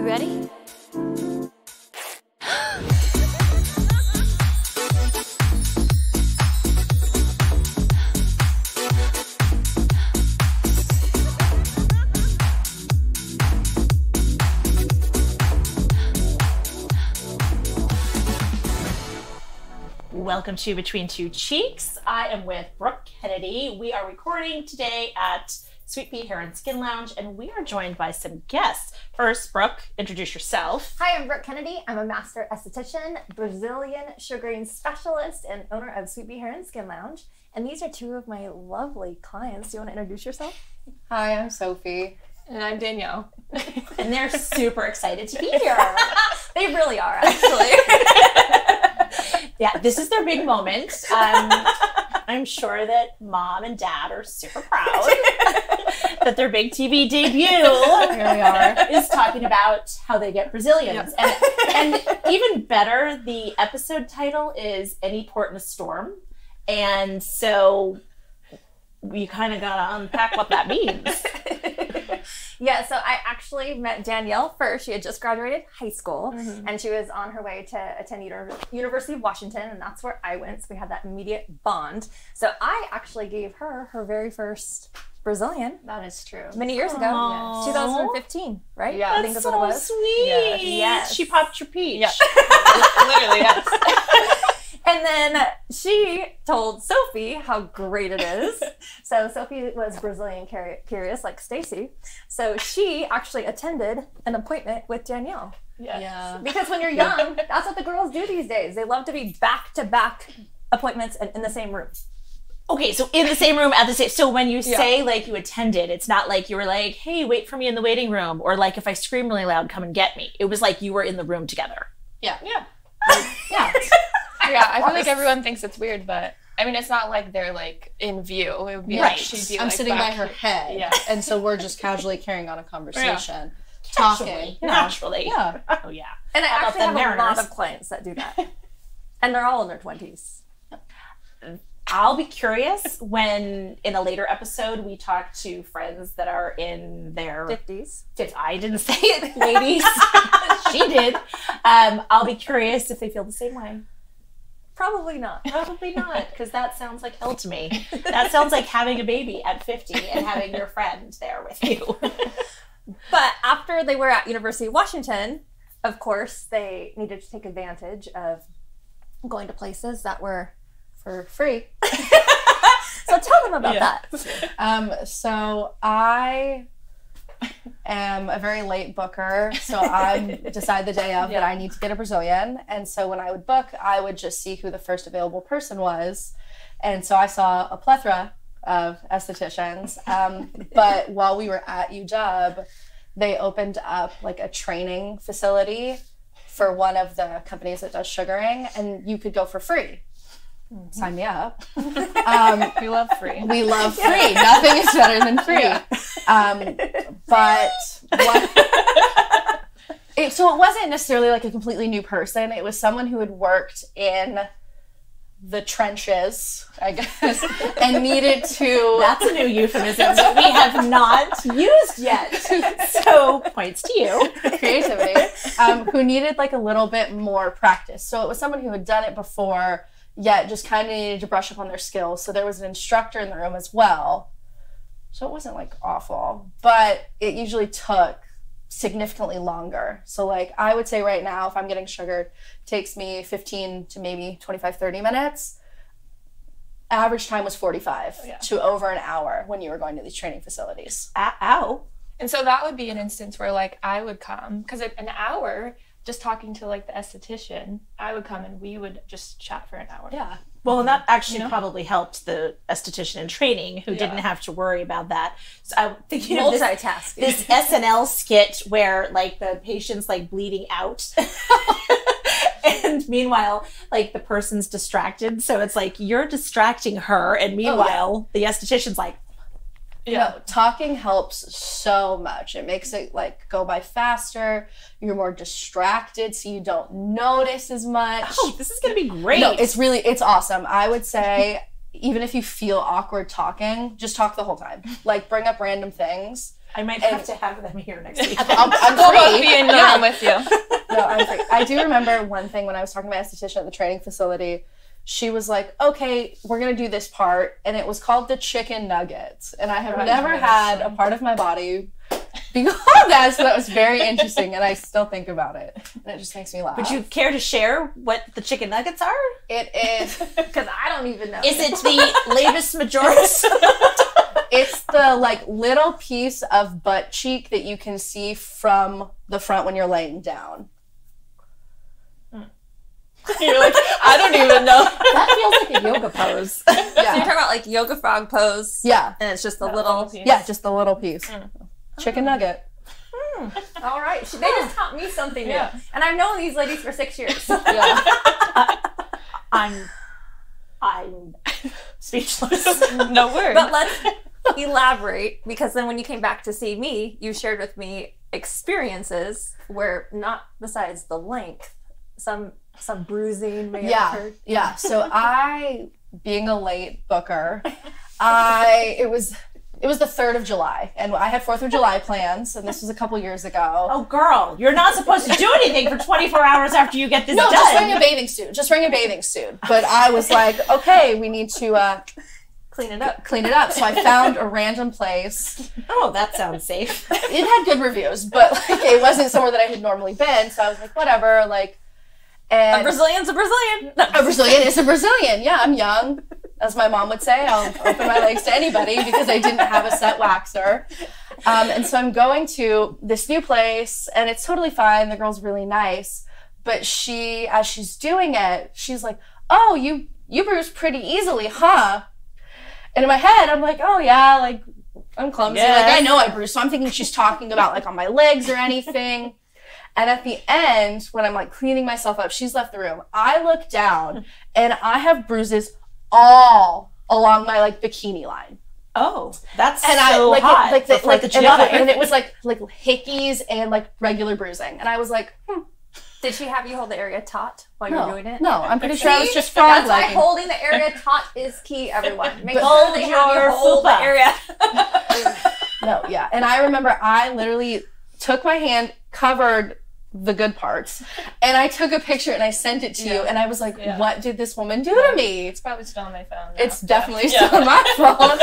ready? Welcome to Between Two Cheeks. I am with Brooke Kennedy. We are recording today at Sweet Pea Hair and Skin Lounge, and we are joined by some guests. First, Brooke, introduce yourself. Hi, I'm Brooke Kennedy. I'm a master esthetician, Brazilian sugaring specialist, and owner of Sweet Pea Hair and Skin Lounge. And these are two of my lovely clients. Do you want to introduce yourself? Hi, I'm Sophie. And I'm Danielle. And they're super excited to be here. They really are, actually. Yeah, this is their big moment. I'm sure that mom and dad are super proud that their big TV debut is talking about how they get Brazilians. Yep. And even better, the episode title is Any Port in a Storm. And so we kind of got to unpack what that means. Yeah, so I actually met Danielle first. She had just graduated high school, and she was on her way to attend University of Washington, and that's where I went, so we had that immediate bond. So I actually gave her her very first Brazilian. That is true. Many years ago. Aww. 2015, right? Yeah. I think that's so what it was. Sweet. Yes. She popped your peach. Yeah. Literally, yes. And then she told Sophie how great it is. So Sophie was Brazilian curious, like Stacy. So she actually attended an appointment with Danielle. Yeah. Because when you're young, that's what the girls do these days. They love to be back-to-back appointments in the same room. Okay, so in the same room at the same... So when you say, like, you attended, it's not like you were like, hey, wait for me in the waiting room. Or, like, if I scream really loud, come and get me. It was like you were in the room together. Yeah. Yeah. Yeah. Yeah, I feel like everyone thinks it's weird, but I mean, it's not like they're like in view. It would be like she'd be I'm like sitting by back her head, Yeah. and so we're just casually carrying on a conversation, Naturally. talking. Naturally. Yeah. Oh, yeah. And I How about actually them have a lot Mariners? of clients that do that. And they're all in their 20s. I'll be curious when, in a later episode, we talk to friends that are in their 50s. I didn't say it, ladies. She did. I'll be curious if they feel the same way. Probably not. Probably not, because that sounds like hell to me. That sounds like having a baby at 50 and having your friend there with you. But after they were at University of Washington, of course, they needed to take advantage of going to places that were for free. So tell them about that. So I am a very late booker, so I decide the day of that I need to get a Brazilian. And so when I would book, I would just see who the first available person was. And so I saw a plethora of estheticians. But while we were at UW, they opened up like a training facility for one of the companies that does sugaring, and you could go for free. Sign me up. We love free. We love free. Nothing is better than free. But so it wasn't necessarily like a completely new person. It was someone who had worked in the trenches, I guess, and needed to... That's a new euphemism that we have not used yet. So, points to you. Creativity. Who needed like a little bit more practice. So it was someone who had done it before, yet just kind of needed to brush up on their skills. So there was an instructor in the room as well. So it wasn't like awful, but it usually took significantly longer. So like I would say right now, if I'm getting sugared, it takes me 15 to maybe 25, 30 minutes. Average time was 45 to over an hour when you were going to these training facilities. Ow. And so that would be an instance where like I would come, because an hour, just talking to like the esthetician, I would come and we would just chat for an hour. Yeah. Well, and that actually probably helped the esthetician in training who didn't have to worry about that. So I'm thinking of this SNL skit where like the patient's like bleeding out. And meanwhile, like the person's distracted. So it's like you're distracting her. And meanwhile, the esthetician's like, No, talking helps so much. It makes it like go by faster. You're more distracted, so you don't notice as much. Oh, this is going to be great. No, it's awesome. I would say even if you feel awkward talking, just talk the whole time. Like bring up random things. I might have to have them here next week. I'm We'll both free. be in the room with you. No, I'm free. I do remember one thing when I was talking to my esthetician at the training facility. She was like, okay, we're going to do this part. And it was called the chicken nuggets. And I have never had a part of my body be called that. So that was very interesting. And I still think about it. And it just makes me laugh. Would you care to share what the chicken nuggets are? It is. Because I don't even know. Is it the labus majoris? It's the like little piece of butt cheek that you can see from the front when you're laying down. You're like, I don't even know. That feels like a yoga pose. So you're talking about like yoga frog pose? Yeah. And it's just a little... Yeah, just the little piece. Chicken nugget. All right. They just taught me something new. And I've known these ladies for 6 years. Yeah. I'm speechless. No words. But let's elaborate, because then when you came back to see me, you shared with me experiences where, not besides the length, some bruising may have occurred. Yeah. So I, being a late booker, it was the 3rd of July, and I had 4th of July plans, and this was a couple years ago. Oh, girl, you're not supposed to do anything for 24 hours after you get this done. No, just bring a bathing suit. Just bring a bathing suit. But I was like, okay, we need to Clean it up. clean it up. So I found a random place. Oh, that sounds safe. It had good reviews, but like it wasn't somewhere that I had normally been. So I was like, whatever. Like, and A Brazilian's a Brazilian. a Brazilian is a Brazilian. Yeah, I'm young. As my mom would say, I'll open my legs to anybody because I didn't have a set waxer. And so I'm going to this new place, and it's totally fine. The girl's really nice. But she, as she's doing it, she's like, oh, you bruise pretty easily, huh? And in my head, I'm like, oh yeah, like I'm clumsy. Yeah. Like I know I bruise. So I'm thinking she's talking about like on my legs or anything. And at the end, when I'm like cleaning myself up, she's left the room. I look down and I have bruises all along my like bikini line. Oh, that's And so hot. And it was like hickeys and like regular bruising. And I was like, Did she have you hold the area taut while you were doing it? No, I'm pretty sure I was just That's frog why legging. holding the area taut is key, everyone. Make Hold sure they have your you hold the fupa. area. No, yeah. And I remember I literally took my hand, covered the good parts, and I took a picture and I sent it to you, and I was like, what did this woman do to me? It's probably still on my phone. It's definitely still on my phone.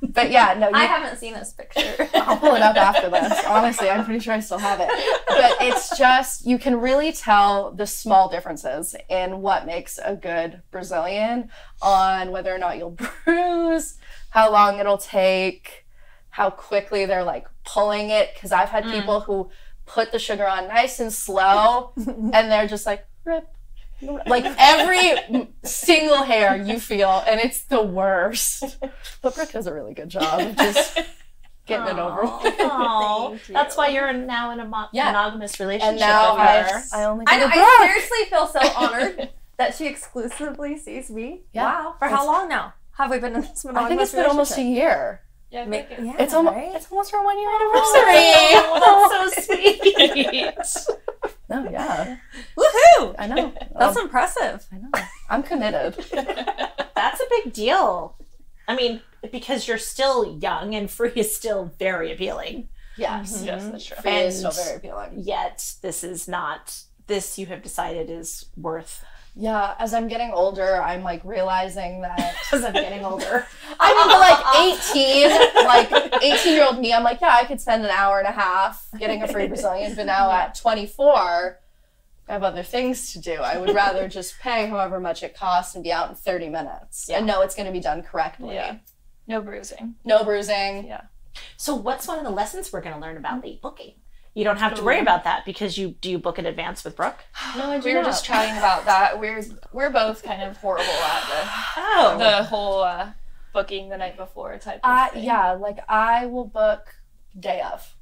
But yeah, no, I haven't seen this picture. I'll pull it up after this. Honestly, I'm pretty sure I still have it. But it's just, you can really tell the small differences in what makes a good Brazilian on whether or not you'll bruise, how long it'll take, how quickly they're like pulling it. Because I've had people who put the sugar on nice and slow and they're just like, rip. Like every single hair you feel, and it's the worst. But Brooke does a really good job of just getting it over with. Aww. That's why you're now in a monogamous relationship And now with her. I only I go know. to I Brooke. seriously feel so honored that she exclusively sees me. Yeah. Wow. For how long now? Have we been in this monogamous I think it's been almost a year. Yeah, Yeah, It's almost right? it's almost our 1 year anniversary. Oh, that's so sweet. No, yeah. Woohoo! I know. That's impressive. I know. I'm committed. That's a big deal. I mean, because you're still young and free is still very appealing. Yes. Yes, that's true. Free is still very appealing. Yet this is not, this you have decided is worth. Yeah, as I'm getting older, I'm like realizing that Because I'm getting older. I mean, but like 18-year-old me, I'm like, yeah, I could spend an hour and a half getting a free Brazilian, but now at 24, I have other things to do. I would rather just pay however much it costs and be out in 30 minutes and know it's going to be done correctly. Yeah. No bruising. No bruising. Yeah. So what's one of the lessons we're going to learn about late booking? You don't have to worry about that because do you book in advance with Brooke? No, I do We were not. just chatting about that. We're both kind of horrible at the whole booking the night before type of thing. Yeah, like I will book day of.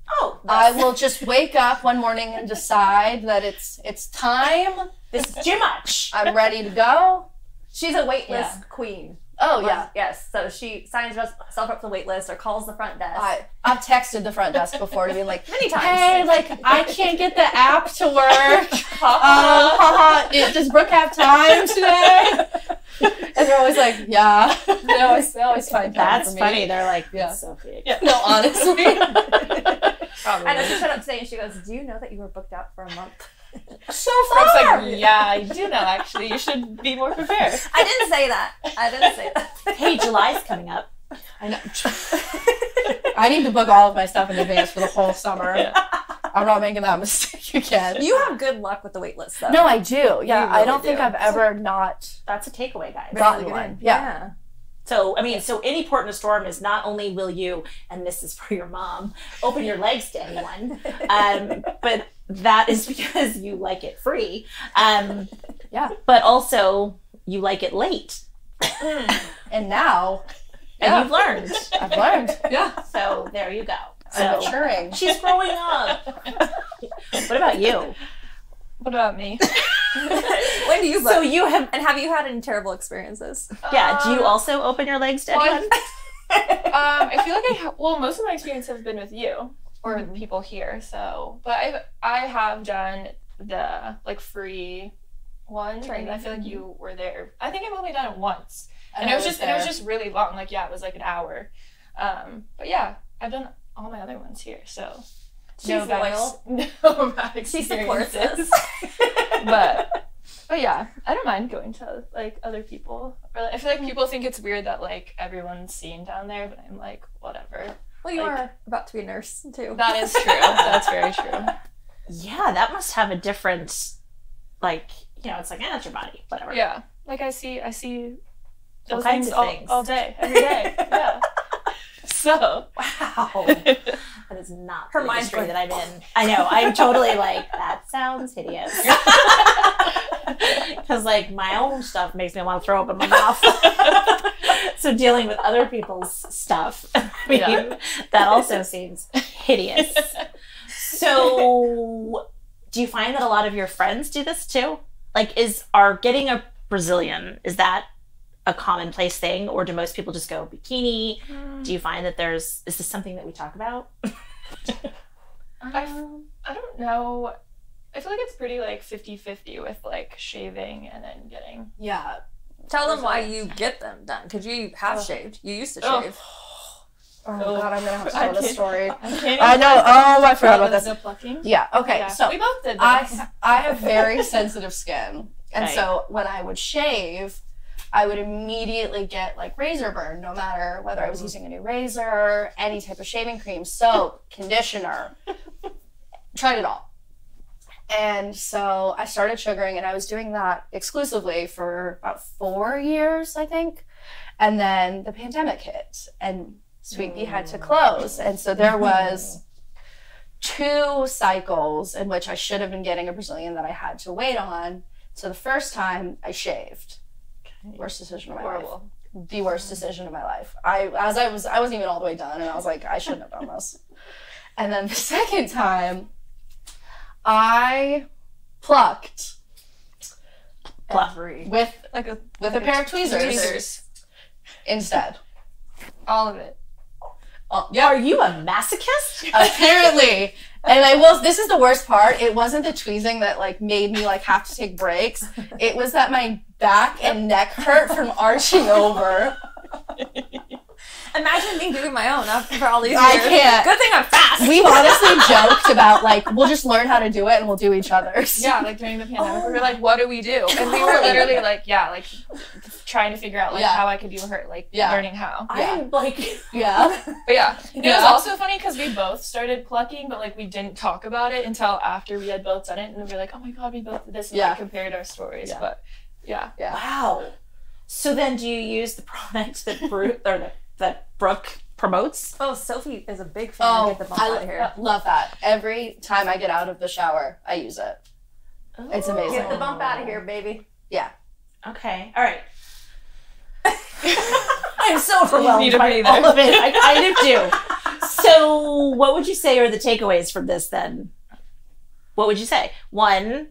Oh, I will just wake up one morning and decide that it's time. this is too much. I'm ready to go. She's a waitlist queen. Oh yeah. Yes. So she signs herself up for the wait list or calls the front desk. I've texted the front desk before to be like, Many times. hey, like I can't get the app to work. Does Brooke have time today? And they're always like, yeah. They always find time That's for me. funny. They're like, Yeah. Sophie. Yeah. No, honestly. I know she showed up today and she goes, do you know that you were booked out for a month? So Brooke's far. like, yeah, I do know, actually. You should be more prepared. I didn't say that. Hey, July's coming up. I know. I need to book all of my stuff in advance for the whole summer. Yeah. I'm not making that mistake again. You have good luck with the wait list, though. No, I do. Yeah, You I really don't think do. I've ever not That's a takeaway, guys. gotten Really one. good. Yeah. So, I mean, so any port in a storm is not only will you, and this is for your mom, open your legs to anyone, but that is because you like it free. Yeah. But also you like it late. And now, And you've learned. I've learned. Yeah. So there you go. I'm So maturing. she's growing up. What about you? What about me? When do you book? So you have, And have you had any terrible experiences? yeah, do you also open your legs to anyone? I feel like most of my experience have been with you or the people here. So, but I have done the like free one, Training. and I feel like you were there. I think I've only done it once, and I it was there. just really long. Like it was like an hour. But yeah, I've done all my other ones here. So She's loyal. no bad She supports experiences. but yeah, I don't mind going to like other people. Or, like, I feel like people think it's weird that like everyone's seen down there, but I'm like, whatever. Well, you Like- are about to be a nurse, too. That is true. That's very true. Yeah, that must have a different, like, you know, it's like, that's your body, whatever. Yeah, like I see All those kinds things of all, things. all day, every day. Yeah. So Wow. That is not Her the mind's industry going- that I'm in. I know. I'm totally like, that sounds hideous. Because, like, my own stuff makes me want to throw up in my mouth. So dealing with other people's stuff, I mean, Yeah. that also seems hideous. So do you find that a lot of your friends do this too? Like, are getting a Brazilian, is that a commonplace thing, or do most people just go bikini? Do you find that is this something that we talk about? I don't know. I feel like it's pretty like 50-50 with like shaving and then getting. Yeah. Tell them why you get them done, because you have shaved. You used to shave. Oh, God, I'm going to have to tell this story. I I know. Oh, I forgot about this. The plucking. Yeah. Okay. Yeah. So we both did that. I have very sensitive skin. And Okay. so when I would shave, I would immediately get like razor burn, no matter whether I was using a new razor, any type of shaving cream, soap, conditioner. Tried it all. And so I started sugaring, and I was doing that exclusively for about 4 years, I think. And then the pandemic hit, and Sweet Pea had to close. And so there was 2 cycles in which I should have been getting a Brazilian that I had to wait on. So the first time I shaved. Worst decision of my life. The worst decision of my life. I wasn't even all the way done, and I was like, I shouldn't have done this. And then the second time, I plucked with a pair of tweezers instead. All of it. Are you a masochist? Apparently. And this is the worst part. It wasn't the tweezing that like made me like have to take breaks. It was that my back and neck hurt from arching over. Imagine me doing my own after all these years. I can't. Good thing I'm fast. We've honestly joked about like, we'll just learn how to do it and we'll do each other's. Yeah, like during the pandemic, we were like, what do we do? And we were literally like, trying to figure out like how I could do her, like learning how. I'm like, Yeah. But yeah, it was also funny because we both started plucking, but like we didn't talk about it until after we had both done it, and we were like, oh my god, we both did this, and like compared our stories. Yeah. But yeah. wow. So then, do you use the product that Brooke promotes? Oh, Sophie is a big fan. Get the bump out of here. Love that. Every time I get out of the shower, I use it. It's amazing. Get the bump out of here, baby. Yeah. Okay. All right. I'm so overwhelmed need a by breather. all of it. I kind of do. So, what would you say are the takeaways from this then? What would you say? 1,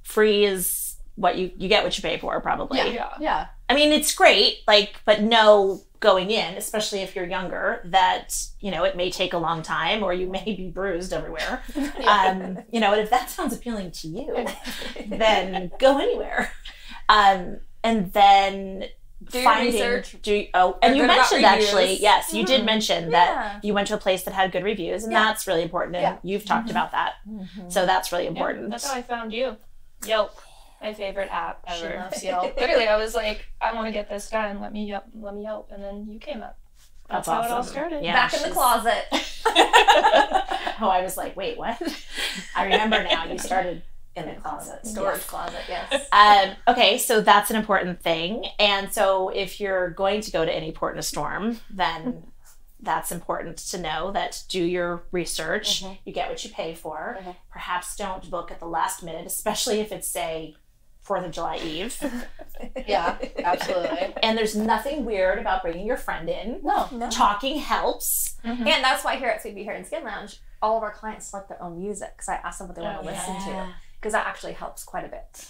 free is what you get what you pay for, probably. Yeah. I mean, it's great, like, but know going in, especially if you're younger, that, you know, it may take a long time or you may be bruised everywhere. You know, and if that sounds appealing to you, then go anywhere. and then Do your finding research. and you They're good about mentioned actually, reviews. yes, you did mention Yeah. that you went to a place that had good reviews, and that's really important. And you've talked about that, so that's really important. Yeah, that's how I found you. Yelp, my favorite app ever. She loves Yelp. Literally, I was like, I want to get this done. Let me Yelp, and then you came up. That's how it all started. Yeah, Back in the closet. Oh, I was like, wait, what? I remember now. You started in the closet. Storage closet, yes. Okay, so that's an important thing. And so if you're going to go to any port in a storm, then that's important to know that do your research. You get what you pay for. Perhaps don't book at the last minute, especially if it's, say, 4th of July Eve. Yeah, absolutely. And there's nothing weird about bringing your friend in. No. Talking helps. And that's why here at Sweet Bee Hair and Skin Lounge, all of our clients select their own music because I ask them what they want to listen to, because that actually helps quite a bit.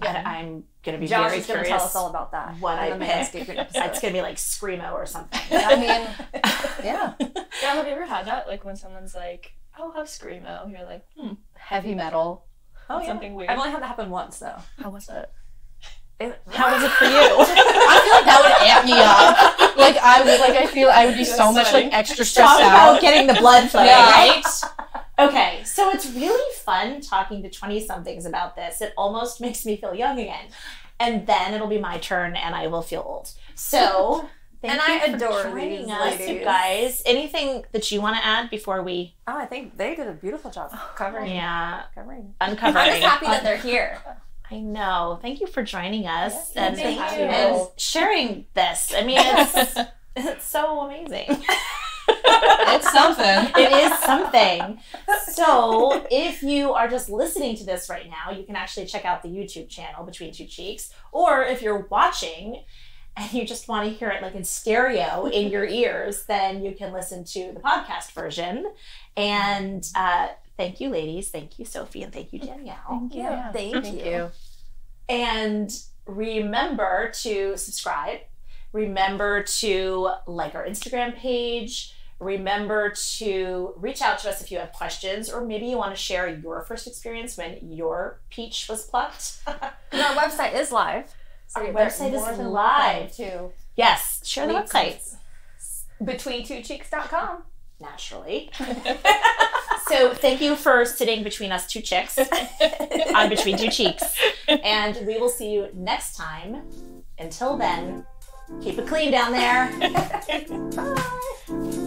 Yeah. I'm going to be Josh very is going to curious tell us all about that. what I in the pick. landscaping episode. It's going to be like Screamo or something. I mean, yeah. Yeah, have you ever had that? Like when someone's like, I'll have Screamo. You're like, Heavy metal. Oh, yeah. something weird. I've only had that happen once, though. How was it? How was it for you? I feel like that would amp me up. I feel I would be so much like extra stressed Talk out. about getting the blood flowing, Yeah. right? Okay, so it's really fun talking to 20-somethings about this. It almost makes me feel young again. And then it'll be my turn and I will feel old. So, thank And you I for adore joining these us, you ladies. guys. Anything that you want to add before we Oh, I think they did a beautiful job covering. uncovering? I'm just happy that they're here. I know. Thank you for joining us Yes, and thank you. and sharing this. I mean, it's so amazing. It's something. It is something. So if you are just listening to this right now, you can actually check out the YouTube channel Between Two Cheeks. Or if you're watching and you just want to hear it like in stereo in your ears, then you can listen to the podcast version. And thank you, ladies. Thank you, Sophie. And thank you, Danielle. Yeah, thank you. And remember to subscribe. Remember to like our Instagram page. Remember to reach out to us if you have questions, or maybe you want to share your first experience when your peach was plucked. And our website is live. So Our you're website more is than live. welcome to Yes, share the website. BetweenTwoCheeks.com. Naturally. So thank you for sitting between us two chicks on Between Two Cheeks. And we will see you next time. Until then, keep it clean down there. Bye.